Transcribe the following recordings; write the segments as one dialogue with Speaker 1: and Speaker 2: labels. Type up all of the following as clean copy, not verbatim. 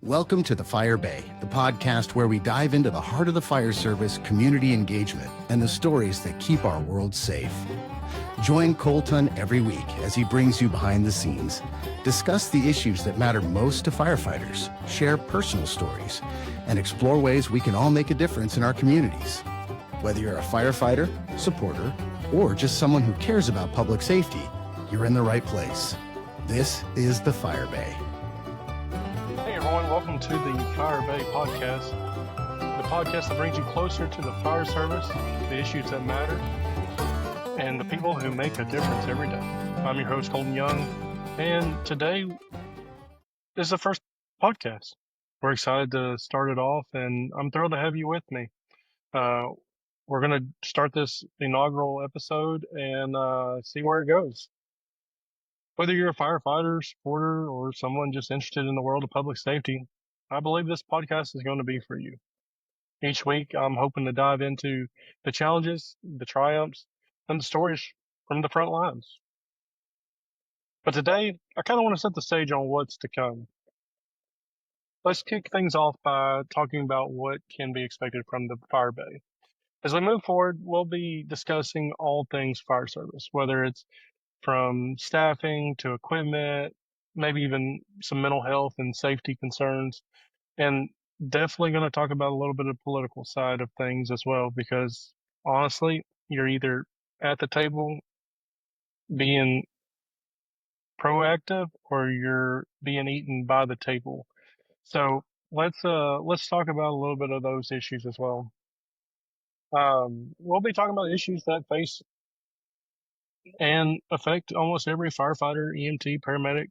Speaker 1: Welcome to the Fire Bay, the podcast where we dive into the heart of the fire service, community engagement, and the stories that keep our world safe. Join Colton every week as he brings you behind the scenes, discuss the issues that matter most to firefighters, share personal stories, and explore ways we can all make a difference in our communities. Whether you're a firefighter, supporter, or just someone who cares about public safety, you're in the right place. This is the Fire Bay.
Speaker 2: Hey everyone, welcome to the Fire Bay podcast, the podcast that brings you closer to the fire service, the issues that matter, and the people who make a difference every day. I'm your host, Colton Young, and today is the first podcast. We're excited to start it off, and I'm thrilled to have you with me. We're going to start this inaugural episode and see where it goes. Whether you're a firefighter, supporter, or someone just interested in the world of public safety, I believe this podcast is going to be for you. Each week, I'm hoping to dive into the challenges, the triumphs, and the stories from the front lines. But today, I kind of want to set the stage on what's to come. Let's kick things off by talking about what can be expected from the Fire Bay. As we move forward, we'll be discussing all things fire service, whether it's from staffing to equipment, maybe even some mental health and safety concerns, and definitely going to talk about a little bit of political side of things as well, because honestly, you're either at the table being proactive or you're being eaten by the table. So let's talk about a little bit of those issues as well. We'll be talking about issues that face and affect almost every firefighter, EMT, paramedic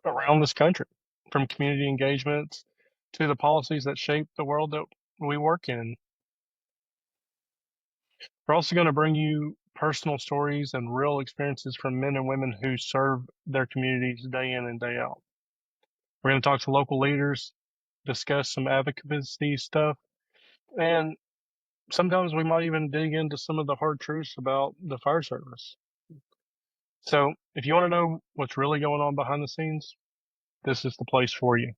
Speaker 2: around this country, from community engagements to the policies that shape the world that we work in. We're also going to bring you personal stories and real experiences from men and women who serve their communities day in and day out. We're going to talk to local leaders, discuss some advocacy stuff, and sometimes we might even dig into some of the hard truths about the fire service. So if you want to know what's really going on behind the scenes, this is the place for you.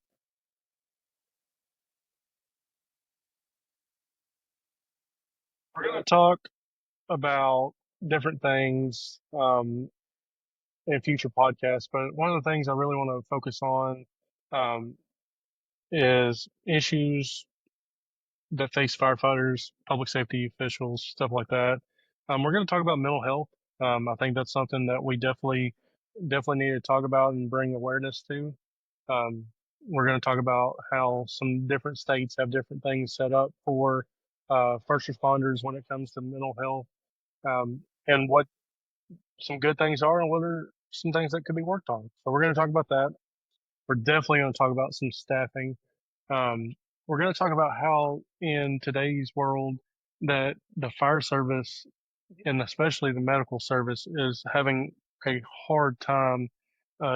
Speaker 2: We're going to talk about different things in future podcasts, but one of the things I really want to focus on is issues that face firefighters, public safety officials, stuff like that. We're going to talk about mental health. I think that's something that we definitely need to talk about and bring awareness to. We're going to talk about how some different states have different things set up for first responders when it comes to mental health, and what some good things are and what are some things that could be worked on. So we're going to talk about that. We're definitely going to talk about some staffing. We're going to talk about how in today's world that the fire service and especially the medical service is having a hard time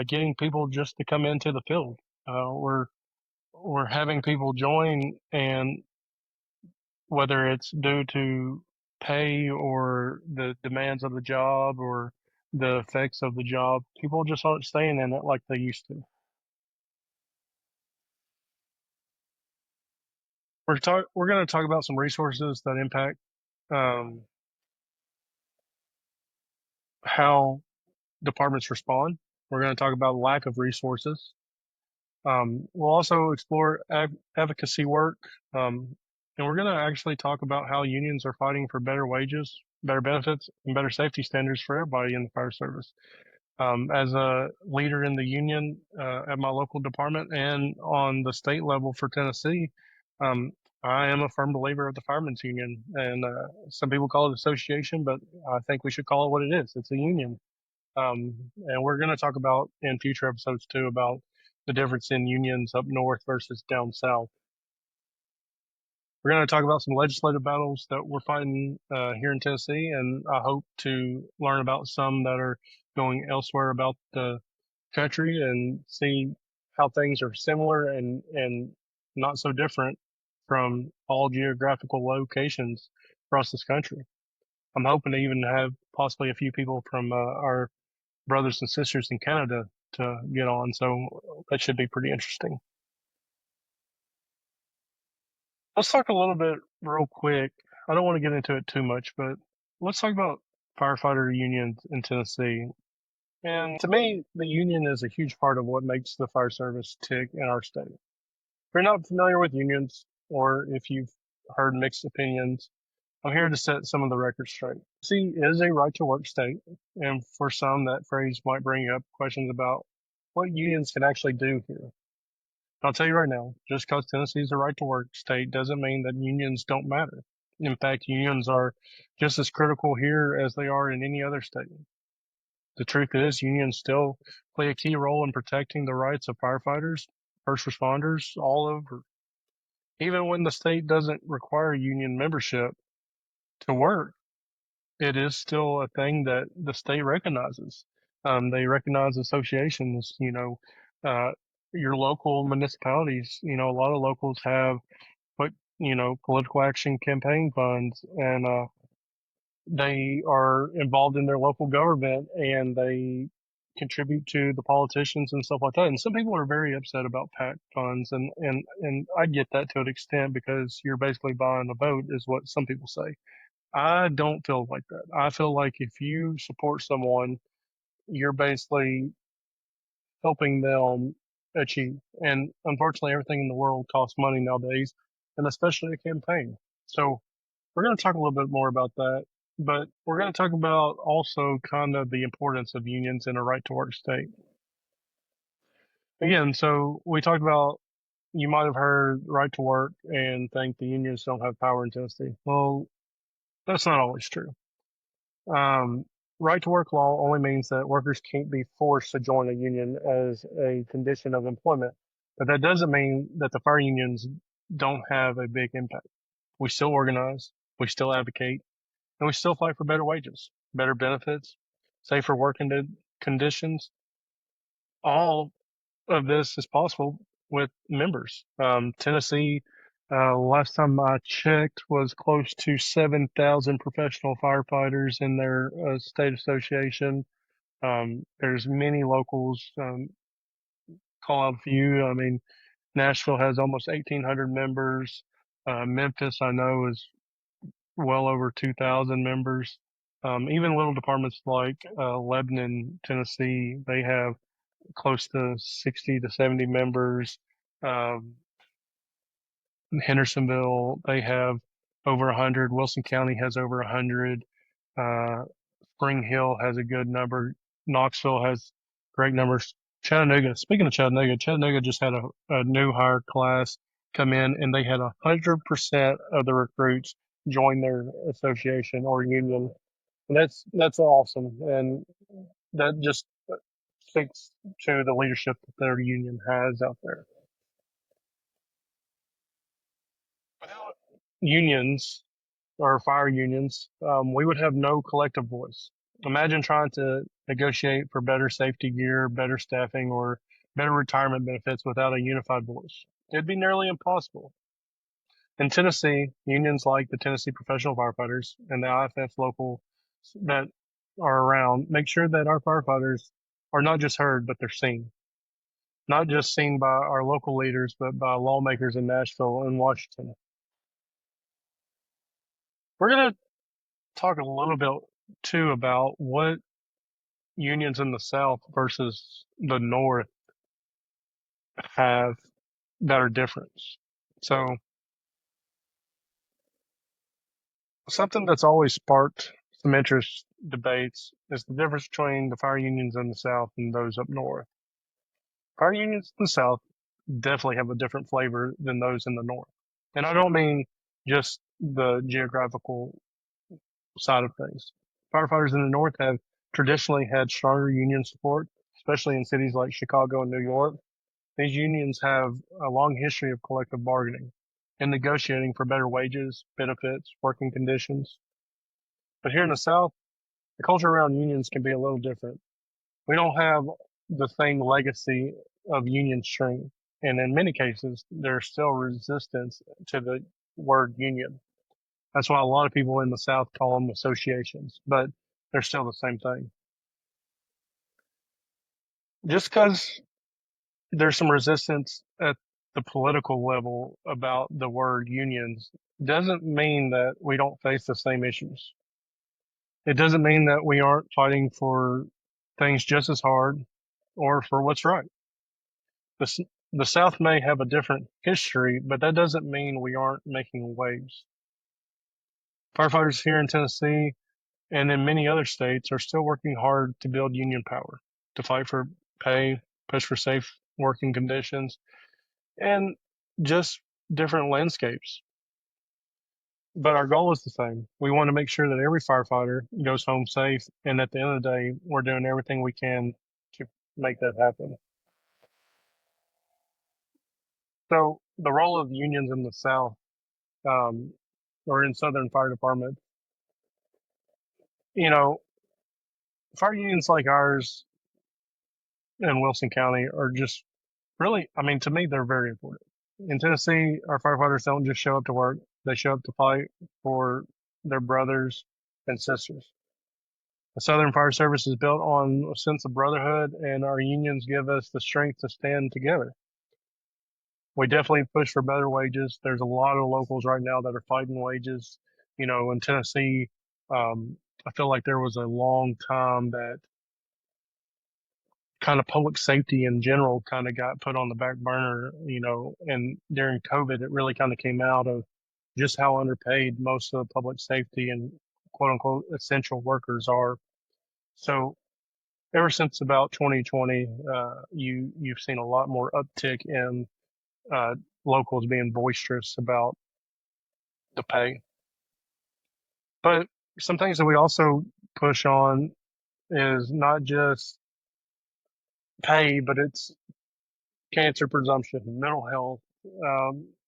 Speaker 2: getting people just to come into the field. We're having people join, and whether it's due to pay or the demands of the job or the effects of the job, people just aren't staying in it like they used to. We're going to talk about some resources that impact how departments respond. We're going to talk about lack of resources. We'll also explore advocacy work, and we're going to actually talk about how unions are fighting for better wages, better benefits, and better safety standards for everybody in the fire service. As a leader in the union at my local department and on the state level for Tennessee, I am a firm believer of the Firemen's Union, and some people call it association, but I think we should call it what it is. It's a union. And we're going to talk about in future episodes too about the difference in unions up north versus down south. We're going to talk about some legislative battles that we're fighting here in Tennessee, and I hope to learn about some that are going elsewhere about the country and see how things are similar and not so different from all geographical locations across this country. I'm hoping to even have possibly a few people from our brothers and sisters in Canada to get on. So that should be pretty interesting. Let's talk a little bit real quick. I don't want to get into it too much, but let's talk about firefighter unions in Tennessee. And to me, the union is a huge part of what makes the fire service tick in our state. If you're not familiar with unions, or if you've heard mixed opinions, I'm here to set some of the records straight. Tennessee is a right to work state, and for some, that phrase might bring up questions about what unions can actually do here. I'll tell you right now, just because Tennessee is a right to work state doesn't mean that unions don't matter. In fact, unions are just as critical here as they are in any other state. The truth is, unions still play a key role in protecting the rights of firefighters, first responders, all over. Even when the state doesn't require union membership to work, it is still a thing that the state recognizes. They recognize associations, uh, your local municipalities, a lot of locals have put, political action campaign funds, and they are involved in their local government, and they contribute to the politicians and stuff like that. And some people are very upset about PAC funds, and I get that to an extent because you're basically buying a vote, is what some people say. I don't feel like that. I feel like if you support someone, you're basically helping them achieve. And unfortunately, everything in the world costs money nowadays, and especially a campaign. So we're going to talk a little bit more about that, but we're going to talk about also kind of the importance of unions in a right to work state. Again, so we talked about, you might have heard right to work and think the unions don't have power in Tennessee. Well, that's not always true. Um, right to work law only means that workers can't be forced to join a union as a condition of employment, but that doesn't mean that the fire unions don't have a big impact. We still organize, we still advocate, and we still fight for better wages, better benefits, safer working conditions. All of this is possible with members. Tennessee, last time I checked, was close to 7,000 professional firefighters in their state association. There's many locals. Call out a few. I mean, Nashville has almost 1,800 members. Memphis, I know, is well over 2,000 members. Even little departments like Lebanon, Tennessee, they have close to 60 to 70 members. Um, Hendersonville, they have over 100. Wilson County has over 100. Uh, Spring Hill has a good number. Knoxville has great numbers. Chattanooga, speaking of Chattanooga, Chattanooga just had a new hire class come in, and they had 100% of the recruits join their association or union. And that's awesome, and that just speaks to the leadership that their union has out there. Without unions or fire unions, we would have no collective voice. Imagine trying to negotiate for better safety gear, better staffing, or better retirement benefits without a unified voice. It'd be nearly impossible. In Tennessee, unions like the Tennessee Professional Firefighters and the IFF local that are around make sure that our firefighters are not just heard, but they're seen. Not just seen by our local leaders, but by lawmakers in Nashville and Washington. We're going to talk a little bit too about what unions in the South versus the North have that are different. So, something that's always sparked some interest debates is the difference between the fire unions in the South and those up north. Fire unions in the South definitely have a different flavor than those in the North. And I don't mean just the geographical side of things. Firefighters in the North have traditionally had stronger union support, especially in cities like Chicago and New York. These unions have a long history of collective bargaining and negotiating for better wages, benefits, working conditions. But here in the South, the culture around unions can be a little different. We don't have the same legacy of union strength, and in many cases, there's still resistance to the word union. That's why a lot of people in the South call them associations, but they're still the same thing. Just because there's some resistance at the political level about the word unions doesn't mean that we don't face the same issues. It doesn't mean that we aren't fighting for things just as hard or for what's right. The, the South may have a different history, but that doesn't mean we aren't making waves. Firefighters here in Tennessee and in many other states are still working hard to build union power, to fight for pay, push for safe working conditions, and just different landscapes. But our goal is the same. We want to make sure that every firefighter goes home safe, and at the end of the day, we're doing everything we can to make that happen. So, the role of unions in the South, um, or in Southern fire departments, you know, fire unions like ours in Wilson County are just really, I mean, to me, they're very important. In Tennessee, our firefighters don't just show up to work, they show up to fight for their brothers and sisters. The Southern Fire Service is built on a sense of brotherhood, and our unions give us the strength to stand together. We definitely push for better wages. There's a lot of locals right now that are fighting wages. You know, in Tennessee, I feel like there was a long time that kind of public safety in general kind of got put on the back burner, you know, and during COVID, it really kind of came out of just how underpaid most of the public safety and quote unquote essential workers are. So ever since about 2020, you've seen a lot more uptick in uh, locals being boisterous about the pay. But some things that we also push on is not just pay, but it's cancer presumption, mental health.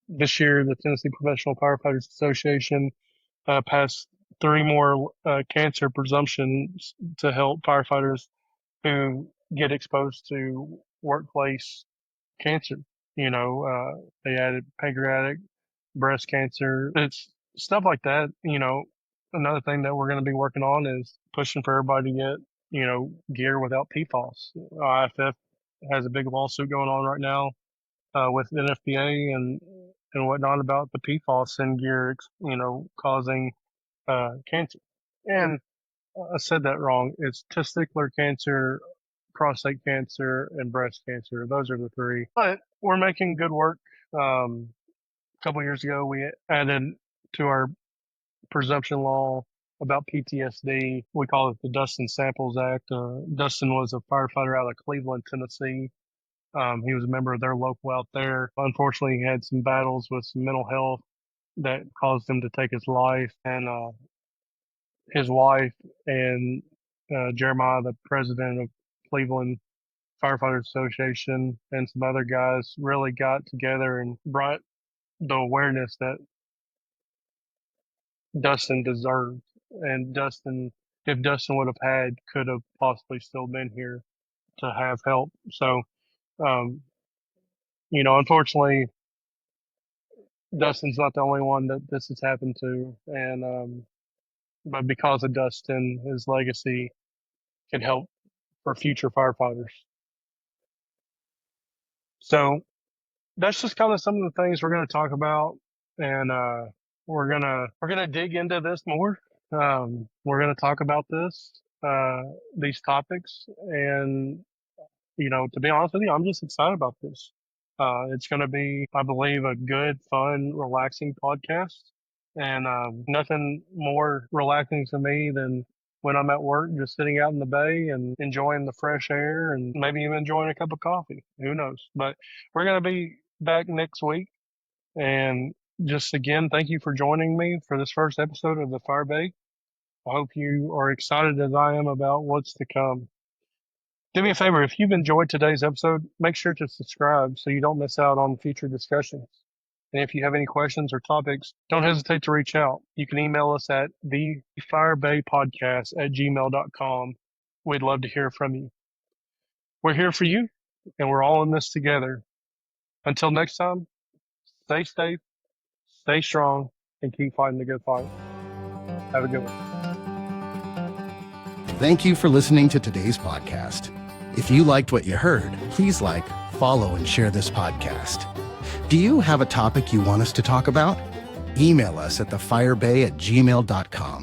Speaker 2: This year, the Tennessee Professional Firefighters Association passed three more cancer presumptions to help firefighters who get exposed to workplace cancer. You know, they added pancreatic, breast cancer. It's stuff like that. You know, another thing that we're going to be working on is pushing for everybody to get, you know, gear without PFAS. IFF has a big lawsuit going on right now with NFPA and whatnot about the PFAS in gear, you know, causing cancer. And I said that wrong. It's testicular cancer, prostate cancer, and breast cancer. Those are the three. But we're making good work. A couple of years ago, we added to our presumption law about PTSD. We call it the Dustin Samples Act. Dustin was a firefighter out of Cleveland, Tennessee. He was a member of their local out there. Unfortunately, he had some battles with some mental health that caused him to take his life. And his wife and Jeremiah, the president of Cleveland Firefighters Association, and some other guys really got together and brought the awareness that Dustin deserved. And Dustin, if Dustin would have had, could have possibly still been here to have help. So, um, you know, unfortunately, Dustin's not the only one that this has happened to. And, but because of Dustin, his legacy can help for future firefighters. So that's just kind of some of the things we're going to talk about, and we're gonna dig into this more. We're going to talk about these topics, and you know, to be honest with you, I'm just excited about this. It's going to be, I believe, a good, fun, relaxing podcast. And nothing more relaxing to me than when I'm at work, just sitting out in the bay and enjoying the fresh air and maybe even enjoying a cup of coffee. Who knows? But we're going to be back next week. And just again, thank you for joining me for this first episode of the Fire Bay. I hope you are excited as I am about what's to come. Do me a favor, if you've enjoyed today's episode, make sure to subscribe so you don't miss out on future discussions. And if you have any questions or topics, don't hesitate to reach out. You can email us at thefirebaypodcast@gmail.com. We'd love to hear from you. We're here for you, and we're all in this together. Until next time, stay safe, stay strong, and keep fighting the good fight. Have a good one.
Speaker 1: Thank you for listening to today's podcast. If you liked what you heard, please like, follow, and share this podcast. Do you have a topic you want us to talk about? Email us at thefirebay@gmail.com.